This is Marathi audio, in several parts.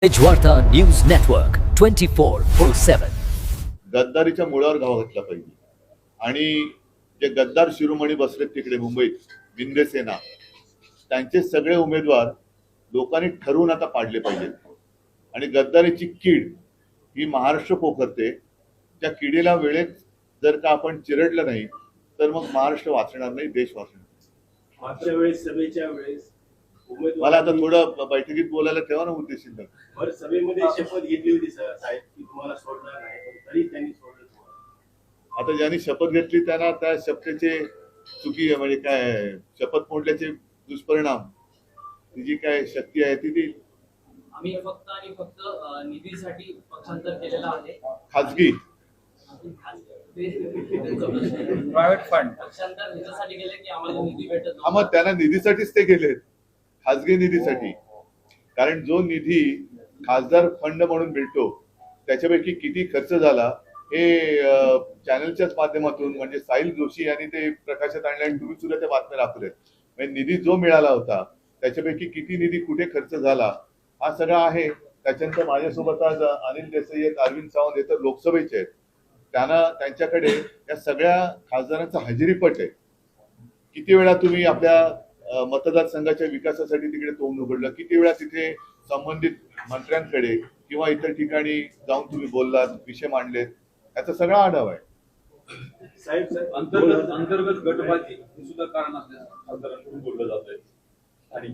वार्ता न्यूज नेटवर्क 24/7. गद्दारीच्या मुळावर घाव घातला पाहिजे आणि जे गद्दार शिरोमणी बसलेत तिकडे मुंबईत विंध्यसेना त्यांचे सगळे उमेदवार लोकांनी ठरवून आता पाडले पाहिजेत. आणि गद्दारीची कीड ही महाराष्ट्र पोखरते. त्या किडीला वेळेत जर का आपण चिरडलं नाही तर मग महाराष्ट्र वाचणार नाही, देश वाचणार नाही. मागच्या वेळेस सभेच्या वेळेस मला आता थोडं बैठकीत बोलायला ठेवा ना उद्देशित. सभेमध्ये शपथ घेतली होती साहेब की तुम्हाला सोडणार नाही, पण तरी त्यांनी सोडलं तुम्हाला. आता ज्यांनी शपथ घेतली त्यांना त्या शपथेचे चुकी म्हणजे काय शपथ मोडल्याचे दुष्परिणाम ती जी काय शक्ती आहे ती देईल. आम्ही फक्त आणि फक्त निधीसाठी पक्षांतर केलेलं आहे. खाजगी प्रायव्हेट फंड पक्षांतर ह्याच्यासाठी गेले की आम्हाला निधी भेटत हा, मग त्यांना निधीसाठीच ते गेलेत, खाजगी निधीसाठी. कारण जो निधी खासदार फंड म्हणून मिळतो त्याच्यापैकी किती खर्च झाला हे चॅनलच्याच माध्यमातून म्हणजे साहिल जोशी यांनी ते प्रकाशात आणले आणि तुम्ही सुद्धा त्या बातम्या दाखवल्यात. म्हणजे निधी जो मिळाला होता त्याच्यापैकी किती निधी कुठे खर्च झाला हा सगळा आहे. त्याच्यानंतर माझ्यासोबत आज अनिल देसाई आहेत, अरविंद सावंत हे तर लोकसभेचे आहेत. त्यांच्याकडे या सगळ्या खासदारांचा हजेरीपट आहे. किती वेळा तुम्ही आपल्या मतदारसंघाच्या विकासासाठी तिकडे तोंड उघडलं, किती वेळा तिथे संबंधित मंत्र्यांकडे किंवा इतर ठिकाणी जाऊन तुम्ही बोललात, विषय मांडलेत, याचा सगळा आढावा आहे. साहेब अंतर्गत गटबाजी सुद्धा कारण असल्याचं बोललं जात आहे. आणि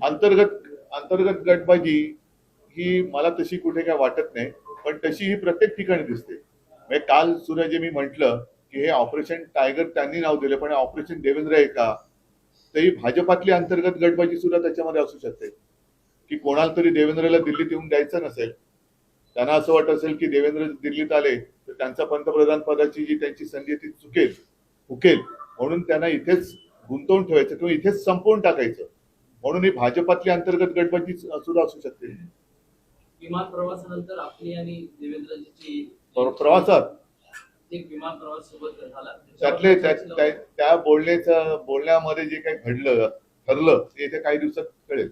अंतर्गत गटबाजी ही मला तशी कुठे काय वाटत नाही, पण तशी ही प्रत्येक ठिकाणी दिसते. म्हणजे काल सुद्धा जे मी म्हटलं की हे ऑपरेशन टायगर त्यांनी नाव दिलं, पण ऑपरेशन देवेंद्र आहे का, तर ही भाजपातली अंतर्गत गटबाजी सुद्धा त्याच्यामध्ये असू शकते. की कोणाला तरी देवेंद्रला दिल्लीत येऊन द्यायचं नसेल, त्यांना असं वाटत असेल की देवेंद्र दिल्लीत आले तर त्यांचा पंतप्रधान पदाची जी त्यांची संधी ती हुकेल म्हणून त्यांना इथेच गुंतवून ठेवायचं किंवा इथेच संपवून टाकायचं. म्हणून ही भाजपातली अंतर्गत गटबाजी सुद्धा असू शकते. विमान प्रवासानंतर आपली आणि देवेंद्रजीची प्रवासात एक विमान प्रवास सोबत झाला, त्यातले त्या बोलण्यामध्ये जे काही ठरलं ते येत्या काही दिवसात कळेल.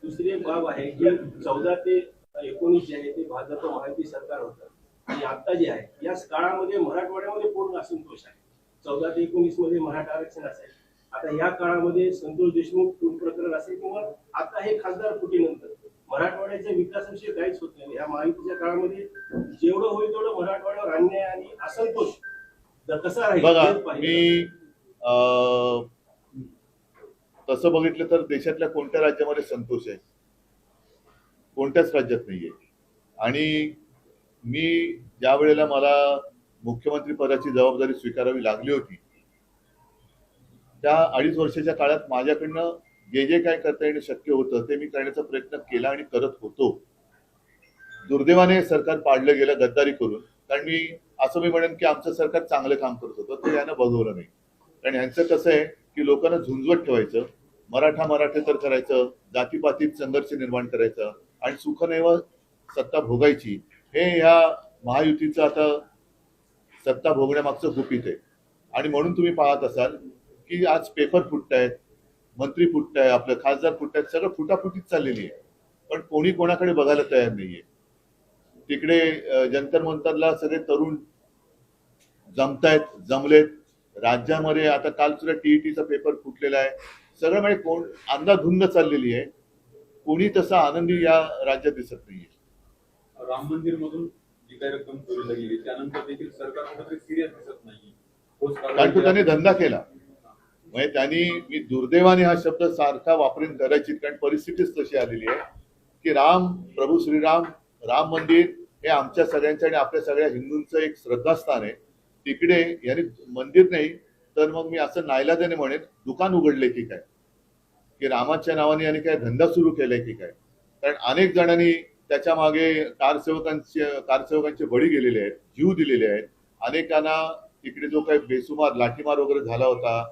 दुसरी एक बाब आहे की 14 ते 19 जे आहे ते भाजप महायुती सरकार होतं आणि आता जे आहे या काळामध्ये मराठवाड्यामध्ये पूर्ण असंतोष आहे. 14 ते 19 मध्ये मराठा आरक्षण असेल, आता या काळामध्ये संतोष देशमुख खून प्रकरण असेल किंवा आता हे खासदार फुटीनंतर मराठवाड्याच्या विकासाविषयी काहीच होत नाही. या महायुतीच्या काळामध्ये जेवढं होईल तेवढं मराठवाड्यावर अन्याय आणि असंतोष कसा राहील. बघा, मी तसं बघितलं तर देशातल्या कोणत्या राज्यामध्ये संतोष आहे, कोणत्याच राज्यात नाहीये. आणि मी ज्या वेळेला मला मुख्यमंत्री पदाची जबाबदारी स्वीकारावी लागली होती त्या 2.5 वर्षाच्या काळात माझ्याकडनं जे काय करता येणं शक्य होतं ते मी करण्याचा प्रयत्न केला आणि करत होतो. दुर्दैवाने सरकार पाडलं गेलं गद्दारी करून. कारण मी म्हणेन की आमचं सरकार चांगलं काम करत होतं, ते यानं बघवलं नाही. कारण यांचं कसं आहे की लोकांना झुंजवत ठेवायचं, मराठे तर करायचं, जातीपातीत संघर्ष निर्माण करायचा आणि सुखनैव सत्ता भोगायची. हे ह्या महायुतीचं आता सत्ता भोगण्यामागचं गुपित आहे. आणि म्हणून तुम्ही पाहत असाल की आज पेपर फुटतायत, मंत्री फुटताय, आपलं खासदार फुटतायत, सगळं फुटाफुटीत चाललेली आहे. पण कोणी कोणाकडे बघायला तयार नाहीये. तिकडे जंतर मंतरला सगळे तरुण जमलेत. राज्यामध्ये आता काल सुद्धा टीईटीचा पेपर फुटलेला आहे. सगळं म्हणजे कोण अंधाधुंद चाललेली आहे. कोणी तसा आनंदी या राज्यात दिसत नाहीये. राम मंदिर मधून जी काही रक्कम चोरीला गेली त्यानंतर देखील सरकार कुठेतरी सिरियस दिसत नाही. कारण तो त्यांनी धंदा केला. म्हणजे त्यांनी, मी दुर्दैवाने हा शब्द सारखा वापरून करायची, कारण परिस्थितीच तशी आलेली आहे की प्रभू श्रीराम राम मंदिर हे आमच्या सगळ्यांचं आणि आपल्या सगळ्या हिंदूंचं एक श्रद्धास्थान आहे. तिकडे यांनी मंदिर नाही तर मग मी असं नाईलाजाने म्हणेन दुकान उघडले की काय, की रामाच्या नावाने यांनी काय धंदा सुरू केलाय की काय. कारण अनेक जणांनी त्याच्या मागे कारसेवकांचे बळी गेलेले आहेत, जीव दिलेले आहेत. अनेकांना तिकडे जो काही बेसुमार लाठीमार वगैरे झाला होता,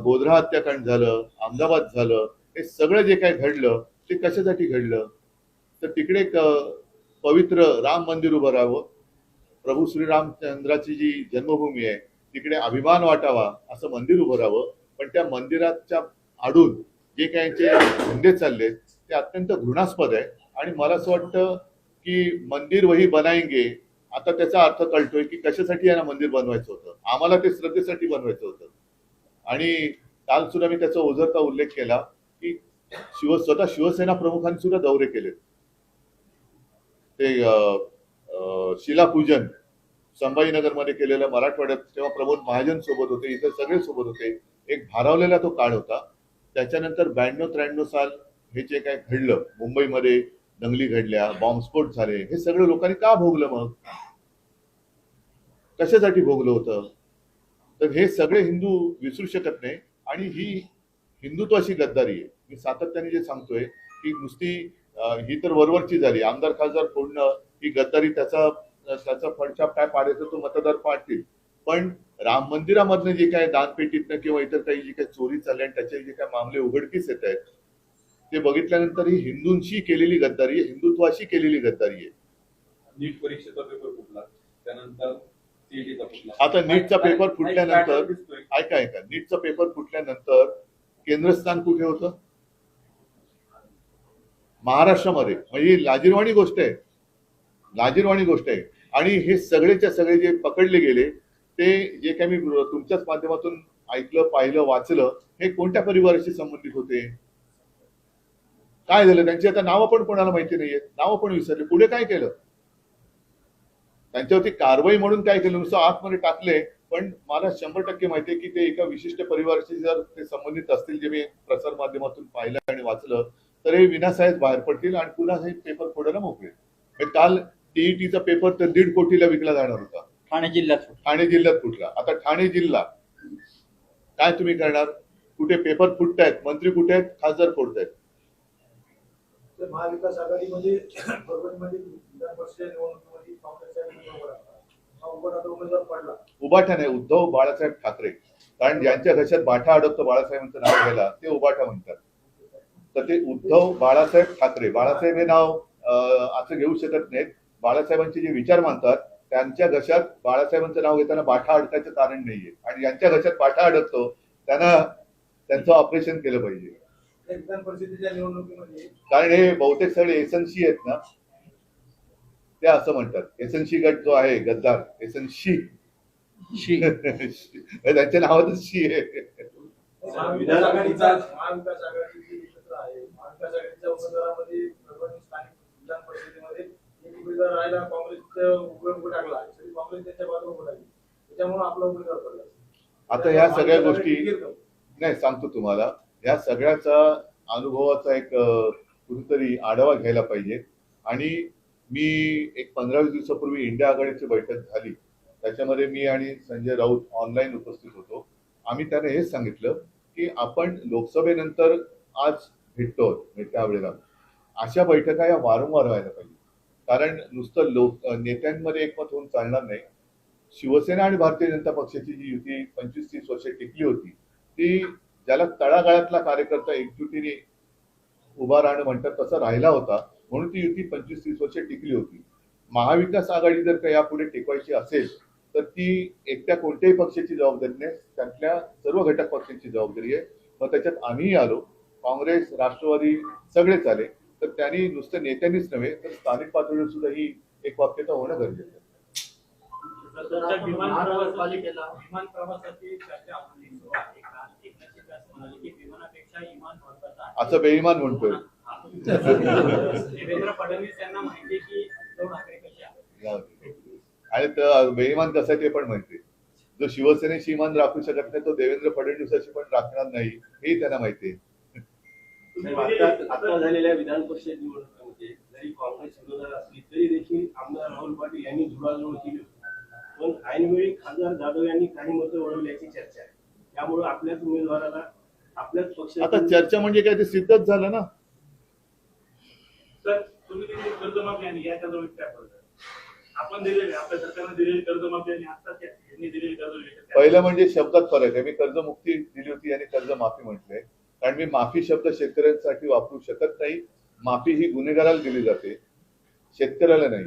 गोधरा हत्याकांड झालं, अहमदाबाद झालं, हे सगळं जे काही घडलं ते कशासाठी घडलं तर तिकडे एक पवित्र राम मंदिर उभं राहावं, प्रभू श्रीरामचंद्राची जी जन्मभूमी आहे तिकडे अभिमान वाटावा असं मंदिर उभं राहावं. पण त्या मंदिराच्या आडून जे काही धंदे चाललेत ते अत्यंत घृणास्पद आहे. आणि मला असं वाटतं की मंदिर वही बनाएंगे, आता त्याचा अर्थ कळतोय की कशासाठी यांना मंदिर बनवायचं होतं. आम्हाला ते श्रद्धेसाठी बनवायचं होतं. आणि काल सुद्धा मी त्याचा ओझरता उल्लेख केला की स्वतः शिवसेना प्रमुखांनी सुद्धा दौरे केले. ते शिलापूजन संभाजीनगरमध्ये केलेलं मराठवाड्यात, तेव्हा प्रमोद महाजन सोबत होते, इतर सगळे सोबत होते. एक भारावलेला तो काळ होता. त्याच्यानंतर 92-93 साल हे जे काय घडलं, मुंबईमध्ये दंगली घडल्या, बॉम्बस्फोट झाले, हे सगळं लोकांनी का भोगलं? मग कशासाठी भोगलं होतं? तर हे सगळे हिंदू विसरू शकत नाही. आणि ही हिंदुत्वाची गद्दारी आहे. मी सातत्याने जे सांगतोय की नुसती ही तर वरवरची झाली, आमदार खासदार फोडणं ही गद्दारी, त्याचा फडछाप काय पाडायचं तो मतदार पाडतील. पण राम मंदिरामधनं जे काय दानपेटीतनं किंवा इतर काही जे काही चोरी चालल्या आणि त्याचे जे काय मामले उघडकीस येत आहेत, ते बघितल्यानंतर ही हिंदूंशी केलेली गद्दारी आहे, हिंदुत्वाशी केलेली गद्दारी आहे. नीट परीक्षेचा पेपर फुटला, त्यानंतर सीईटीचा फुटला. आता नीटचा पेपर फुटल्यानंतर ऐका नीटचा पेपर फुटल्यानंतर केंद्रस्थान कुठे होतं? महाराष्ट्रामध्ये. म्हणजे लाजिरवाणी गोष्ट आहे, लाजिरवाणी गोष्ट आहे. आणि हे सगळेच्या सगळे जे पकडले गेले, ते जे काही मी तुमच्याच माध्यमातून ऐकलं, पाहिलं, वाचलं, हे कोणत्या परिवाराशी संबंधित होते? काय झालं? त्यांची आता नावं पण कोणाला माहिती नाहीये, नावं पण विसरले. पुढे काय केलं? त्यांच्यावरती कारवाई म्हणून काय केलं? नुसतं आतमध्ये टाकले. पण मला 100% माहिती आहे की ते एका विशिष्ट परिवाराशी जर ते संबंधित असतील, जे मी प्रसार माध्यमातून पाहिलं आणि वाचलं, तर हे विनासाहेब बाहेर पडतील आणि पुन्हा हे पेपर फोडायला मोकळे. काल टीईटीचा पेपर तर 1.5 कोटीला विकला जाणार होता. ठाणे जिल्ह्यात फुटला. आता ठाणे जिल्हा काय तुम्ही करणार? कुठे पेपर फुटतायत, मंत्री कुठे आहेत, खासदार फोडतायत. महाविकास आघाडीमध्ये परभणीमध्ये विधान परिषद निवडणुकीमध्ये काँग्रेसचा उमेदवार पडला. उबाठा नाही, उद्धव बाळासाहेब ठाकरे. कारण ज्यांच्या घशात बाठा अडकतो बाळासाहेबांचं नाव घ्यायला, ते उबाठा म्हणतात. तर ते उद्धव बाळासाहेब ठाकरे. बाळासाहेब हे नाव असं घेऊ शकत नाहीत. बाळासाहेबांचे जे विचार मानतात, त्यांच्या घशात बाळासाहेबांचं नाव घेताना बाठा अडकायचं कारण नाहीये. आणि ज्यांच्या घशात बाठा अडकतो त्यांना त्यांचं ऑपरेशन केलं पाहिजे. विधान परिषदेच्या निवडणुकीमध्ये कारण हे बहुतेक सगळे एसएनसी आहेत ना, ते असं म्हणतात. एसएनसी गट जो आहे गद्दार, एसएनसी त्यांच्या नावातच शी आहे. महाविकास आघाडी जी एकत्र आहे, महाविकास आघाडीच्या उमेदवारामध्ये परभणी स्थानिक विधान परिषदेमध्ये एक उमेदवार राहिला, काँग्रेसचा उमेदवार टाकला, काँग्रेस त्यांच्या बाजूला उभं राहिली, त्याच्यामुळे आपला उमेदवार पडला. आता ह्या सगळ्या गोष्टी नाही सांगतो तुम्हाला, या सगळ्याचा अनुभवाचा एक कुठेतरी आढावा घ्यायला पाहिजे. आणि मी एक 15-20 दिवसापूर्वी इंडिया आघाडीची बैठक झाली, त्याच्यामध्ये मी आणि संजय राऊत ऑनलाईन उपस्थित होतो. आम्ही त्याने हेच सांगितलं की आपण लोकसभेनंतर आज भेटतो, त्यावेळेला अशा बैठका या वारंवार व्हायला पाहिजे. कारण नुसतं नेत्यांमध्ये एकमत होऊन चालणार नाही. शिवसेना आणि भारतीय जनता पक्षाची जी युती 25-30 वर्ष टिकली होती, ती ज्याला तळागाळातला कार्यकर्ता एकजुटीने उभा राहणं म्हणतात तसा राहिला होता, म्हणून ती युती 25-30 वर्ष टिकली होती. महाविकास आघाडी जर का यापुढे टिकवायची असेल, तर ती एकट्या कोणत्याही पक्षाची जबाबदारी नाही, त्यातल्या सर्व घटक पक्षांची जबाबदारी आहे. मग त्याच्यात आम्हीही आलो, काँग्रेस, राष्ट्रवादी सगळेच आले. तर त्यांनी नुसतं नेत्यांनीच नव्हे, तर स्थानिक पातळीवर सुद्धा ही एक वाक्यता होणं गरजेचं आहे. विमान प्रवासाची चर्चा आपली सुरू आहे. की विमानापेक्षा विमान महत्त्वाचं आहे, असं बेईमान म्हणतोय. देवेंद्र फडणवीस यांना माहिती की उद्धव ठाकरे कसे आहेत. आणि तर बेईमान कसं आहे ते पण माहिती. जो शिवसेनेशी इमान राखू शकत नाही, तो देवेंद्र फडणवीसाशी पण राखणार नाही, हेही त्यांना माहिती आहे. आता झालेल्या विधान परिषद निवडणुकीमध्ये जरी काँग्रेस विरोधात असली तरी देखील आमदार राहुल पाटील यांनी जुळाजुळ केली होती. पण ऐनवेळी खासदार जाधव यांनी काही मतं वळवल्याची चर्चा आहे. त्यामुळे आपल्याच उमेदवाराला आपल्याच पक्षात आता चर्चा म्हणजे काय, ते सिद्धच झालं ना. सर, तुम्ही दिलेली कर्जमाफी आणि याच्याजवळ काय फरक आहे? आपण दिलेली, आपल्या सरकारने दिलेली कर्जमाफी आणि आता यांनी दिलेली कर्जमाफी, पहिलं म्हणजे शब्दात फरक आहे. मी कर्जमुक्ती दिली होती आणि कर्जमाफी म्हटलंय. कारण मी माफी शब्द शेतकऱ्यांसाठी वापरू शकत नाही. माफी ही गुन्हेगाराला दिली जाते, शेतकऱ्याला नाही.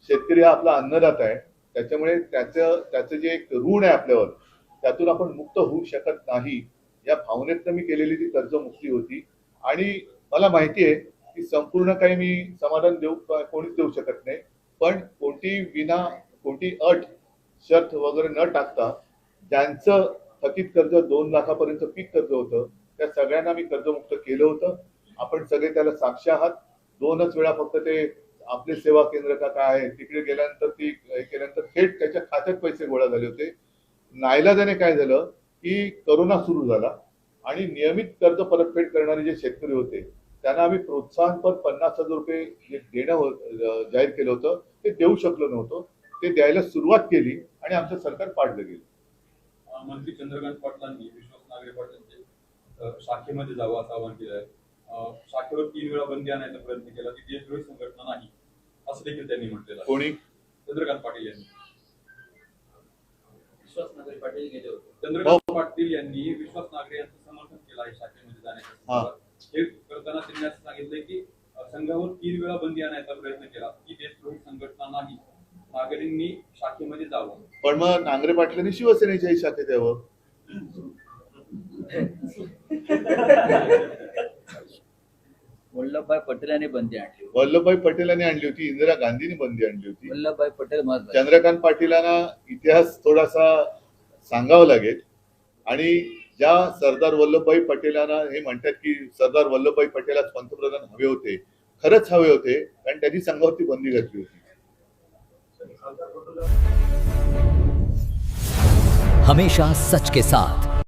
शेतकरी हा आपला अन्नदाता आहे, त्याच्यामुळे त्याचं जे एक ऋण आहे आपल्यावर, त्यातून आपण मुक्त होऊ शकत नाही. या भावनेतनं मी केलेली ती कर्जमुक्ती होती. आणि मला माहिती आहे की संपूर्ण काही मी समाधान कोणीच देऊ शकत नाही, पण कोणती अट शर्त वगैरे न टाकता ज्यांचं थकीत कर्ज 2 लाखापर्यंत पीक कर्ज होतं त्या सगळ्यांना मी कर्जमुक्त केलं होतं. आपण सगळे त्याला साक्ष आहात. 2च वेळा फक्त ते आपले सेवा केंद्र का काय आहे तिकडे गेल्यानंतर ती हे केल्यानंतर थेट त्याच्या खात्यात पैसे गोळा झाले होते. नाईलाजाने काय झालं की करोना सुरू झाला आणि नियमित कर्ज परतफेड करणारे जे शेतकरी होते त्यांना आम्ही प्रोत्साहनपर 50,000 रुपये जे देणं जाहीर केलं होतं ते देऊ शकलो नव्हतो. ते द्यायला सुरुवात केली आणि आमचं सरकार पाडलं गेलं. मंत्री चंद्रकांत पाटलांनी विश्वास नांगरे पाटलांचे शाखेमध्ये जावं असं आवाहन केलं आहे. शाखेवर 3 वेळा बंदी आणायचा प्रयत्न केला ती देशद्रोही संघटना नाही असं देखील त्यांनी म्हटलेलं आहे. कोणी? चंद्रकांत पाटील यांनी. विश्वास नांगरे पाटील गेले होते. चंद्रकांत पाटील यांनी विश्वास नांगरे यांचं समर्थन केलं आहे शाखेमध्ये जाण्याचं. हे करताना त्यांनी असं सांगितलंय की संघावर 3 वेळा बंदी आणायचा प्रयत्न केला ही देशद्रोही संघटना नाही, नागरिकांनी शाखेमध्ये जावं. पण मग नांगरे पाटलांनी शिवसेनेच्याही शाखेत यावं. वल्लभभाई पटेलांनी बंदी आणली होती. वल्लभभाई पटेलांनी आणली होती, इंदिरा गांधींनी बंदी आणली होती. वल्लभभाई पटेल महत्वाचे. चंद्रकांत पाटीलांना इतिहास थोडासा सांगावा लागेल आणि ज्या सरदार वल्लभभाई पटेलांना हे म्हणतात की सरदार वल्लभभाई पटेलच पंतप्रधान हवे होते, खरंच हवे होते कारण त्यांनी संघावरती बंदी घातली होती. हमेशा सच के साथ